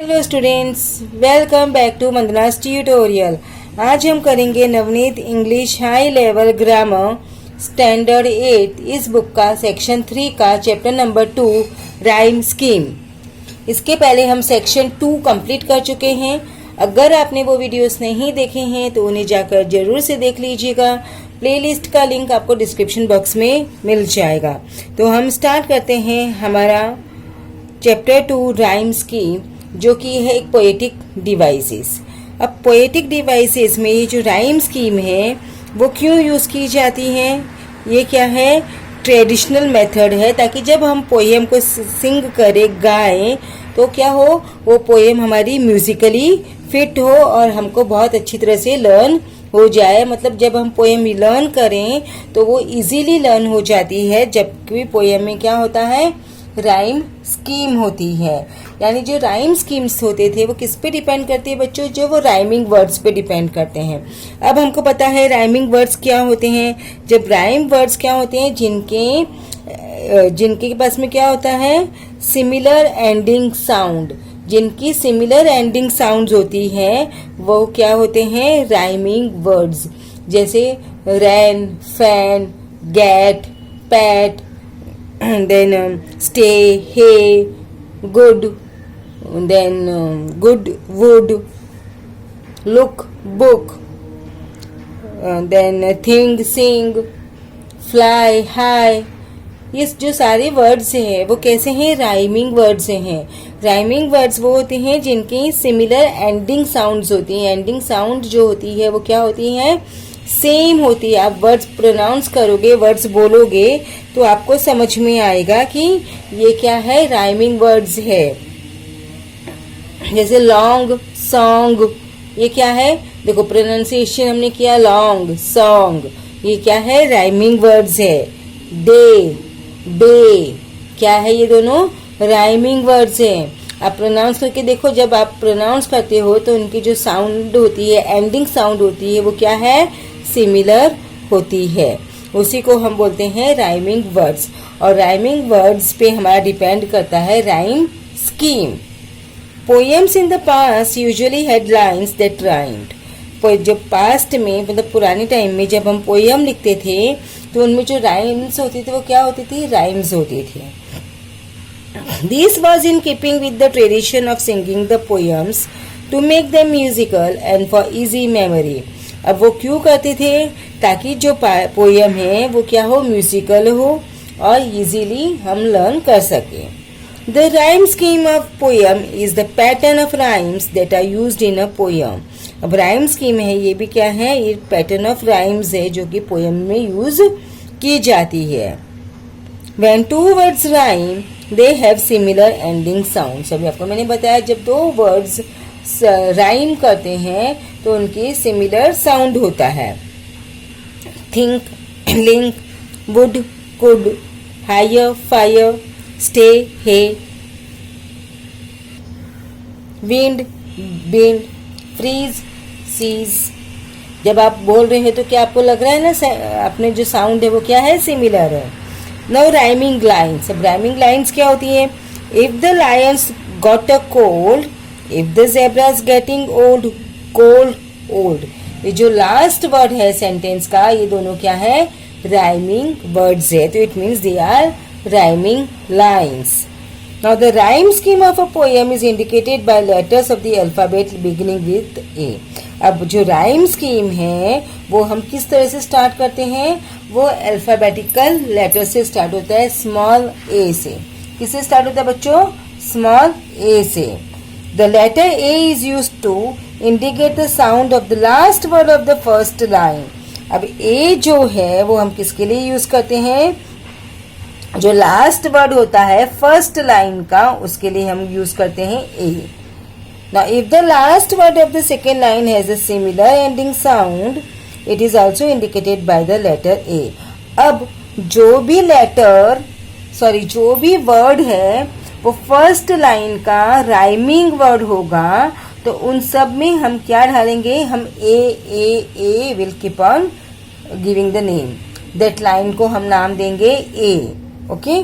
Hello students, welcome back to Vandana's tutorial. आज हम करेंगे Navneet English high level grammar standard 8 इस बुक का सेक्शन 3 का चैप्टर नंबर 2 राइम स्कीम। इसके पहले हम सेक्शन 2 कंप्लीट कर चुके हैं। अगर आपने वो वीडियोस नहीं देखे हैं तो उन्हें जाकर जरूर से देख लीजिएगा। प्लेलिस्ट का लिंक आपको डिस्क्रिप्शन बॉक्स में मिल जाएगा। तो हम स्टार्ट करते हैं हमारा चैप्टर 2 राइम स्कीम, जो कि है एक पोएटिक डिवाइसेस। अब पोएटिक डिवाइसेस में ये जो राइम स्कीम है वो क्यों यूज़ की जाती है? ये क्या है? ट्रेडिशनल मेथड है, ताकि जब हम पोएम को सिंग करें, गाएं, तो क्या हो, वो पोएम हमारी म्यूजिकली फिट हो और हमको बहुत अच्छी तरह से लर्न हो जाए। मतलब जब हम पोएम लर्न करें तो वो इजीली लर्न हो जाती है। जबकि पोएम में क्या होता है? राइम स्कीम होती है। यानी जो राइम स्कीम्स होते थे वो किस पे डिपेंड करती है बच्चों? जो वो राइमिंग वर्ड्स पे डिपेंड करते हैं। अब हमको पता है राइमिंग वर्ड्स क्या होते हैं। जब राइम वर्ड्स क्या होते हैं, जिनके पास में क्या होता है? Similar ending sound. जिनकी सिमिलर एंडिंग साउंड्स होती है वो क्या होते हैं? Rhyming words. जैसे ran, fan, get, pat, then stay, hey, good, then good, wood, look, book, then think, sing, fly, high। ये जो सारे वर्ड्स हैं वो कैसे हैं? राइमिंग वर्ड्स हैं। राइमिंग वर्ड्स वो होते हैं जिनकी सिमिलर एंडिंग साउंड्स होती हैं। एंडिंग साउंड जो होती है वो क्या होती है? सेम होती है। आप वर्ड्स प्रोनाउंस करोगे, वर्ड्स बोलोगे तो आपको समझ में आएगा कि ये क्या है? राइमिंग वर्ड्स है। जैसे लॉन्ग, सॉन्ग, ये क्या है? देखो प्रोनाउंसिएशन हमने किया लॉन्ग, सॉन्ग, ये क्या है? राइमिंग वर्ड्स है। डे, बे, क्या है? ये दोनों राइमिंग वर्ड्स हैं। आप प्रोनाउंस करके देखो। जब आप प्रोनाउंस करते हो तो उनकी जो साउंड होती है, एंडिंग साउंड होती है, वो क्या है? सिमिलर होती है। उसी को हम बोलते हैं राइमिंग वर्ड्स। और राइमिंग वर्ड्स पे हमारा डिपेंड करता है rhyme scheme. Poems in the past usually had lines that rhymed. जब पास्ट में, मतलब पुराने टाइम में जब हम पोएम लिखते थे तो उनमें जो राइम्स होती थी वो क्या होती थी? राइम्स होती थी। This was in keeping with the tradition of singing the poems to make them musical and for easy memory। अब वो क्यों करते थे? ताकि जो पोएम है वो क्या हो? म्यूजिकल हो और इजीली हम लर्न कर सके। The rhyme scheme of poem is the pattern of rhymes that are used in a poem। अब राइम स्कीम है, ये भी क्या है? ये पैटर्न ऑफ राइम्स है जो कि पोएम में यूज की जाती है। When two words rhyme, they have similar ending sounds। अभी आपको मैंने बताया जब दो वर्ड्स राइम करते हैं तो उनकी सिमिलर साउंड होता है। Think, link, would, could, higher, fire, stay, hey, wind, bind, freeze, seize. जब आप बोल रहे हैं तो क्या आपको लग रहा है ना, आपने जो साउंड है वो क्या है? सिमिलर है। Now rhyming lines. अब राइमिंग लाइन्स क्या होती है? If the Lions got a cold, if the zebras getting old, cold, old. ये जो लास्ट वर्ड है सेंटेंस का, ये दोनों क्या है? राइमिंग वर्ड्स है। तो it means they are rhyming lines. Now the rhyme scheme of a poem is indicated by letters of the alphabet beginning with A. अब जो राइम स्कीम है वो हम किस तरह से स्टार्ट करते हैं? वो अल्फाबेटिकल लेटर से स्टार्ट होता है, स्मॉल ए से। किससे स्टार्ट होता है बच्चों? स्मॉल ए से। The letter A is used to indicate the sound of the last word of the first line. अब ए जो है वो हम किसके लिए यूज करते हैं? जो लास्ट वर्ड होता है फर्स्ट लाइन का, उसके लिए हम यूज करते हैं ए। Now, if the last word of the second line has a similar ending sound, it is also indicated by the letter A। अब जो भी वर्ड है वो फर्स्ट लाइन का राइमिंग वर्ड होगा तो उन सब में हम क्या डालेंगे? हम A will keep on giving the name. That line को हम नाम देंगे A. Okay.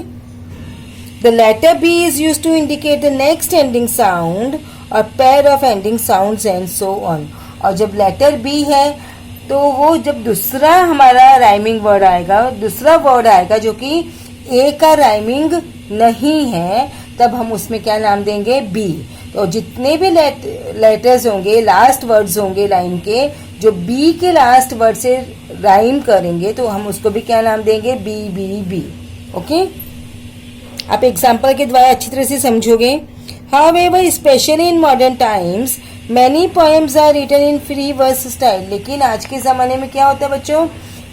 The letter B is used to indicate the next ending sound और pair of ending sounds and so on. और जब लेटर बी है तो वो जब दूसरा हमारा राइमिंग वर्ड आएगा, दूसरा वर्ड आएगा जो कि ए का राइमिंग नहीं है, तब हम उसमें क्या नाम देंगे, बी। तो जितने भी लेटर्स होंगे, लास्ट वर्ड्स होंगे लाइन के, जो बी के लास्ट वर्ड से राइम करेंगे तो हम उसको भी क्या नाम देंगे, बी बी बी। ओके, आप एग्जाम्पल के द्वारा अच्छी तरह से समझोगे। However specially in modern times many poems are written in free verse style. लेकिन आज के ज़माने में क्या होता है बच्चों,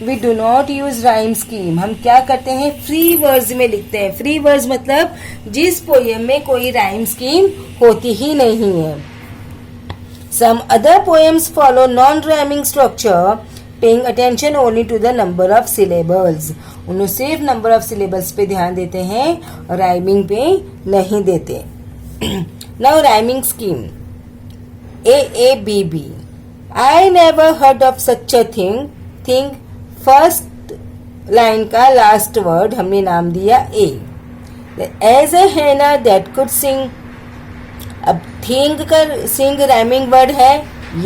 we do not use rhyme scheme. हम क्या करते हैं, फ्री वर्ड्स में लिखते हैं। फ्री वर्ड्स मतलब जिस पोएम में कोई राइम स्कीम होती ही नहीं है। Some other poems follow non rhyming structure paying attention only to the number of syllables. उन्हें सिर्फ नंबर ऑफ सिलेबल्स पे ध्यान देते हैं और राइमिंग पे नहीं देते। Now rhyming scheme AABB। I never heard of such a thing। First line का लास्ट वर्ड हमने नाम दिया ए। As a henna that could sing। अब थिंग का सिंग राइमिंग वर्ड है,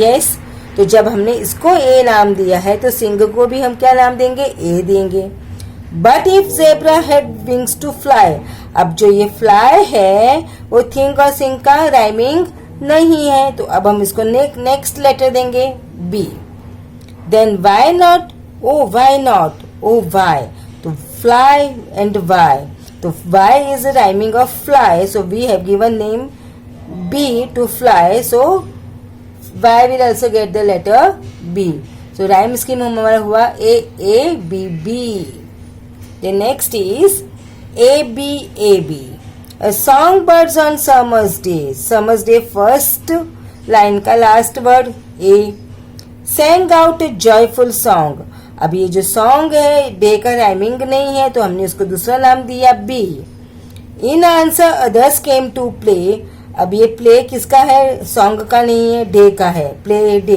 यस। तो जब हमने इसको ए नाम दिया है तो सिंग को भी हम क्या नाम देंगे, ए देंगे। But if zebra had wings to fly. अब जो ये फ्लाई है वो थिंग और सिंग का राइमिंग नहीं है, तो अब हम इसको नेक्स्ट लेटर देंगे, B. Then why not, oh why not, oh why. तो फ्लाई एंड वाई, तो why is rhyming of fly, so we have given name B to fly, so why will also get the letter B. So rhyme scheme हमारा हुआ A B B. The next is ABAB। A songbirds on summer's day। Summer's day first line का last word A. Sang out a joyful song। अब ये जो song है day का rhyming नहीं है तो हमने उसको दूसरा नाम दिया B. In answer others came to play. अब ये प्ले किसका है, सॉन्ग का नहीं है, डे का है, प्ले डे।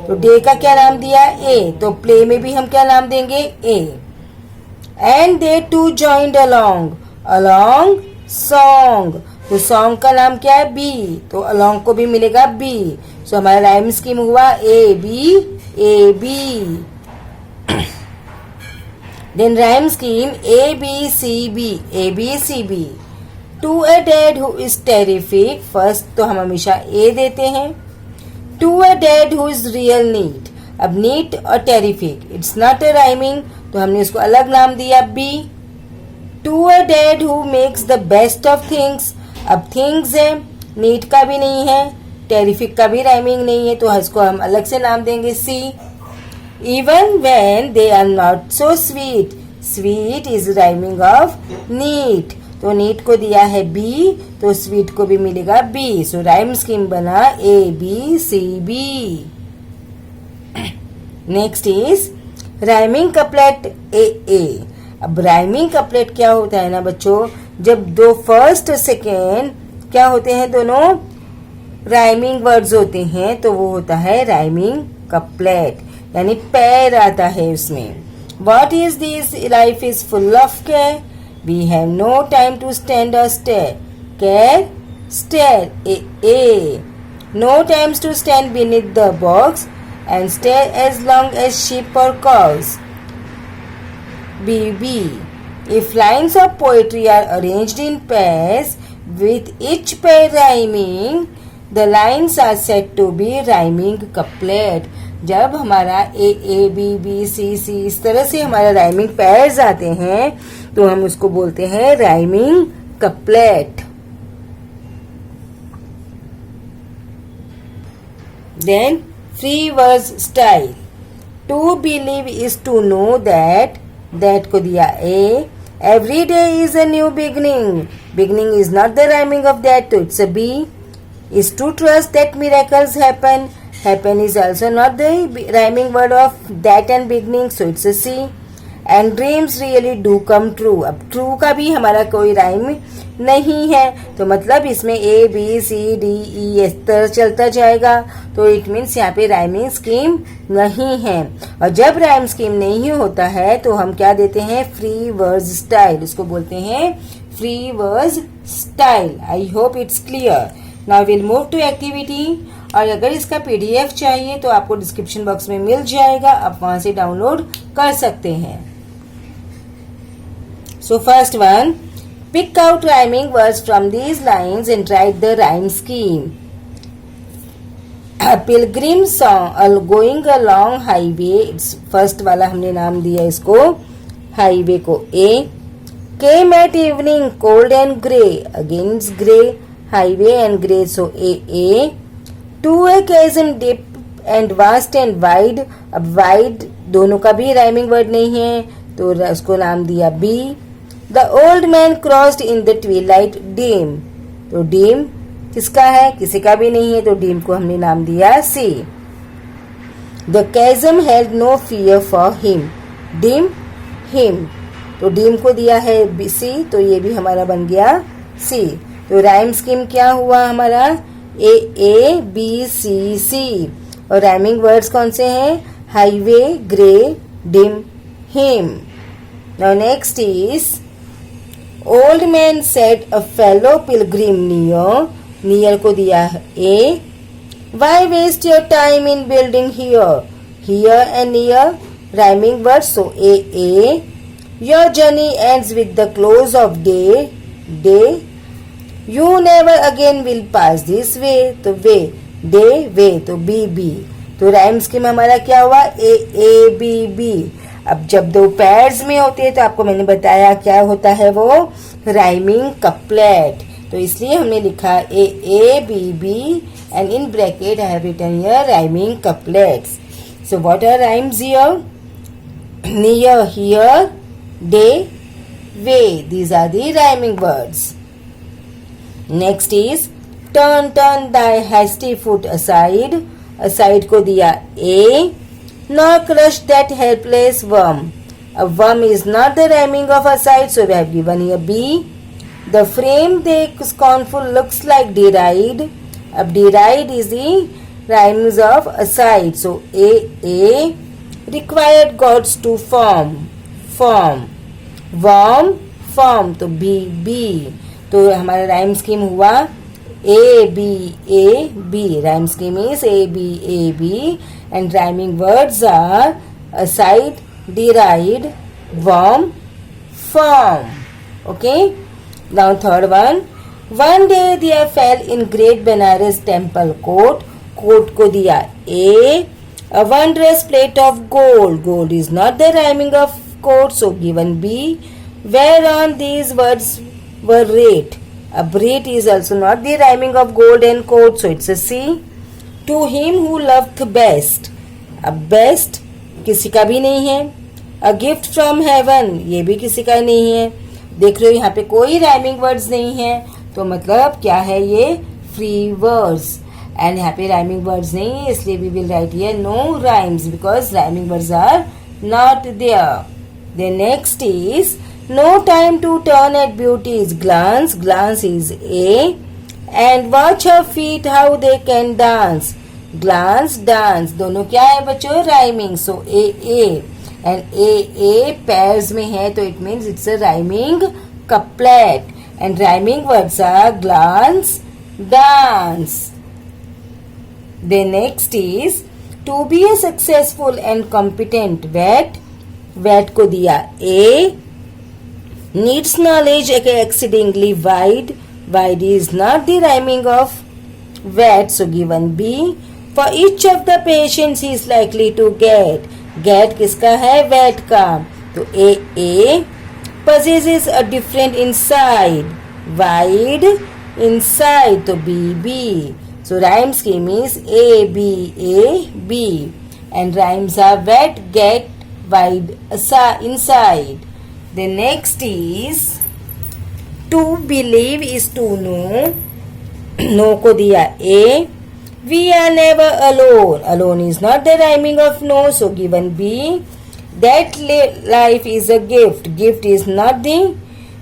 तो डे का क्या नाम दिया, ए। तो प्ले में भी हम क्या नाम देंगे, A. And they too joined along. Along song, तो सॉन्ग का नाम क्या है, बी। तो अलोंग को भी मिलेगा बी। सो हमारा राइम स्कीम हुआ A B. Then rhyme scheme ABCB। To a dad who is terrific. First तो हम हमेशा ए देते हैं। To a dad who is real neat. अब नीट और terrific it's not a rhyming, तो हमने इसको अलग नाम दिया B. To a dad who makes the best of things. अब थिंग्स है, नीट का भी नहीं है, टेरिफिक का भी राइमिंग नहीं है, तो इसको हम अलग से नाम देंगे C. Even when they are not so sweet. Sweet is rhyming of neat, तो नीट को दिया है बी, तो स्वीट को भी मिलेगा बी। सो राइम स्कीम बना ABCB। Next is rhyming couplet AA। अब राइमिंग कपलेट क्या होता है ना बच्चों, जब दो फर्स्ट सेकेंड क्या होते हैं, दोनों राइमिंग वर्ड्स होते हैं, तो वो होता है राइमिंग कपलेट, यानी पैर आता है उसमें। What is this? Life is full of care. We have no time to stand or stare. Care, stare, A. No times to stand beneath the box and stare as long as sheep or cows. B. If lines of poetry are arranged in pairs with each pair rhyming, the lines are said to be rhyming couplet. जब हमारा A B C इस तरह से हमारा rhyming pairs आते हैं तो हम उसको बोलते हैं rhyming couplet. Then free verse style. To believe is to know that को दिया A. Every day is a new beginning. Beginning is not the rhyming of that, तो it's a B. Is to trust that miracles happen. Happen is also not the rhyming word of that and beginning, so it's a C. And dreams really do come true. अब true का भी हमारा कोई rhyme नहीं है, तो मतलब इसमें ABCDE इस तरह चलता जाएगा, तो इट मीन्स यहाँ पे राइमिंग स्कीम नहीं है। और जब राइम स्कीम नहीं होता है तो हम क्या देते हैं, फ्री वर्स स्टाइल। इसको बोलते हैं free verse style. I hope it's clear. Now will move to activity. और अगर इसका पीडीएफ चाहिए तो आपको डिस्क्रिप्शन बॉक्स में मिल जाएगा, आप वहां से डाउनलोड कर सकते हैं। So first one, pick out rhyming words from these lines and write the rhyme scheme. A pilgrim song going along highway, first वाला हमने नाम दिया इसको हाईवे को A. Came at evening cold and grey, again it's grey, highway and grey, so A. To a chasm deep and vast and wide, अब wide दोनों का भी राइमिंग वर्ड नहीं है तो उसको नाम दिया B. The old man crossed in the twilight dim, तो dim किसका है, किसी का भी नहीं है तो dim को हमने नाम दिया C. The chasm held no fear for him, dim him, तो dim को दिया है C, तो ये भी हमारा बन गया C. तो राइम स्कीम क्या हुआ हमारा A B C C. और राइमिंग वर्ड्स कौन से हैं, highway, grey, dim, him. Now next is old man set a fellow Pilgrim near, near को दिया है A. Why waste your time in building here, here and near, rhyming words, so A. Your journey ends with the close of day, day. You never again will pass this way, तो वे, day, वे, तो B. तो rhyme scheme हमारा क्या हुआ A B. अब जब दो pairs में होते हैं तो आपको मैंने बताया क्या होता है वो राइमिंग कपलेट, तो इसलिए हमने लिखा A B and in bracket I have written here rhyming couplets. So what are rhymes here? Near, here, day, way, these are the rhyming words. Next is turn thy hasty foot aside, aside को दिया A. Nor crush that helpless worm, a worm is not the rhyming of aside, so we have given here B. The frame they scornful looks like deride, अब deride is the rhymes of aside, so A. Required gods to form, worm, form, तो B. तो हमारा rhyme scheme हुआ A B. Rhyme scheme is A B and rhyming words are aside, deride, worm, form. Okay. Now third one. One day there fell in great Benares temple court. Court को दिया A. A wondrous plate of gold. Gold is not the rhyming of court, so given B. Whereon these words were rate. अब rate is also not the rhyming of gold and court, so it's a C. To him who loved best. अब best किसी का भी नहीं है. A gift from heaven, ये भी किसी का नहीं है. देख रहे हो यहाँ पे कोई राइमिंग वर्ड्स नहीं है, तो मतलब क्या है ये फ्री वर्ड्स. एंड यहाँ पे राइमिंग वर्ड्स नहीं है, इसलिए we will write here no rhymes because rhyming words are not there. Then next is no time to turn at beauty's glance, glance is A. And watch her feet how they can dance, glance, dance, दोनों क्या है बच्चों rhyming, so A. And A pairs में है तो it means it's a rhyming couplet and rhyming words are glance, dance. The next is to be a successful and competent vet, vet को दिया A. Needs knowledge exceedingly wide, wide is not the rhyming of vet, so given B. For each of the patients he is likely to get किसका है vet का, तो A. Possesses a different inside, wide inside, तो B. So rhyme scheme is A B and rhymes are vet, get, wide, inside. The next is to believe is to know, know को दिया A. We are never alone, alone is not the rhyming of no, so given B. That life is a gift, gift is not the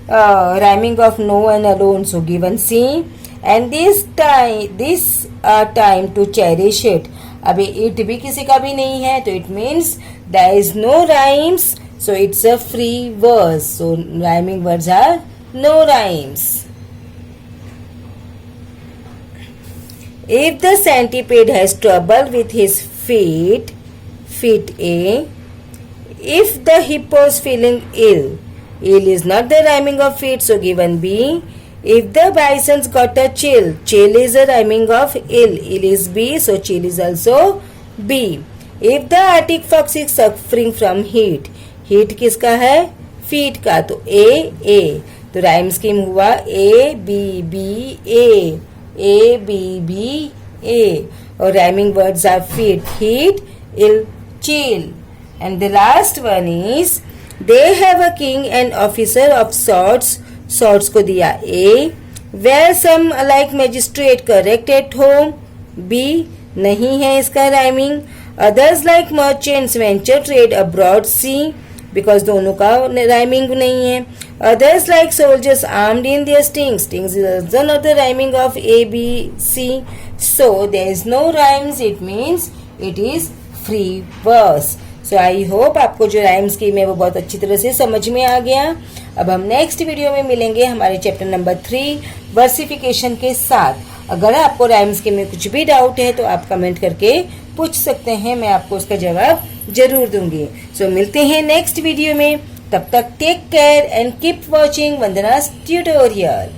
rhyming of no and alone, so given C. And this time to cherish it, अभी it भी किसी का भी नहीं है तो it means there is no rhymes, so it's a free verse, so rhyming words are no rhymes. If the centipede has trouble with his feet, feet A. If the hippo is feeling ill, ill is not the rhyming of feet, so given B. If the bison's got a chill, chill is a rhyming of ill, ill is B, so chill is also B. If the Arctic fox is suffering from heat, heat किसका है? feet का, तो A. तो rhyme scheme हुआ A B B A B B A, और rhyming words are feet, heat, ill, chill. And the last one is they have a king and officer of swords. Swords को दिया A. Where some like magistrate correct at home. B. नहीं है इसका rhyming. Others like merchants venture trade abroad. C. because दोनों का rhyming नहीं है. Others like soldiers armed in their stings. Stings is also not the rhyming of A B C. So there is no rhymes. It means it is free verse. So I hope आपको जो rhyme scheme है वो बहुत अच्छी तरह से समझ में आ गया. अब हम नेक्स्ट वीडियो में मिलेंगे हमारे चैप्टर नंबर 3 वर्सिफिकेशन के साथ. अगर आपको राइम स्कीम में कुछ भी डाउट है तो आप कमेंट करके पूछ सकते हैं, मैं आपको उसका जवाब जरूर दूंगी. सो मिलते हैं नेक्स्ट वीडियो में. तब तक take care and keep watching Vandana's tutorial.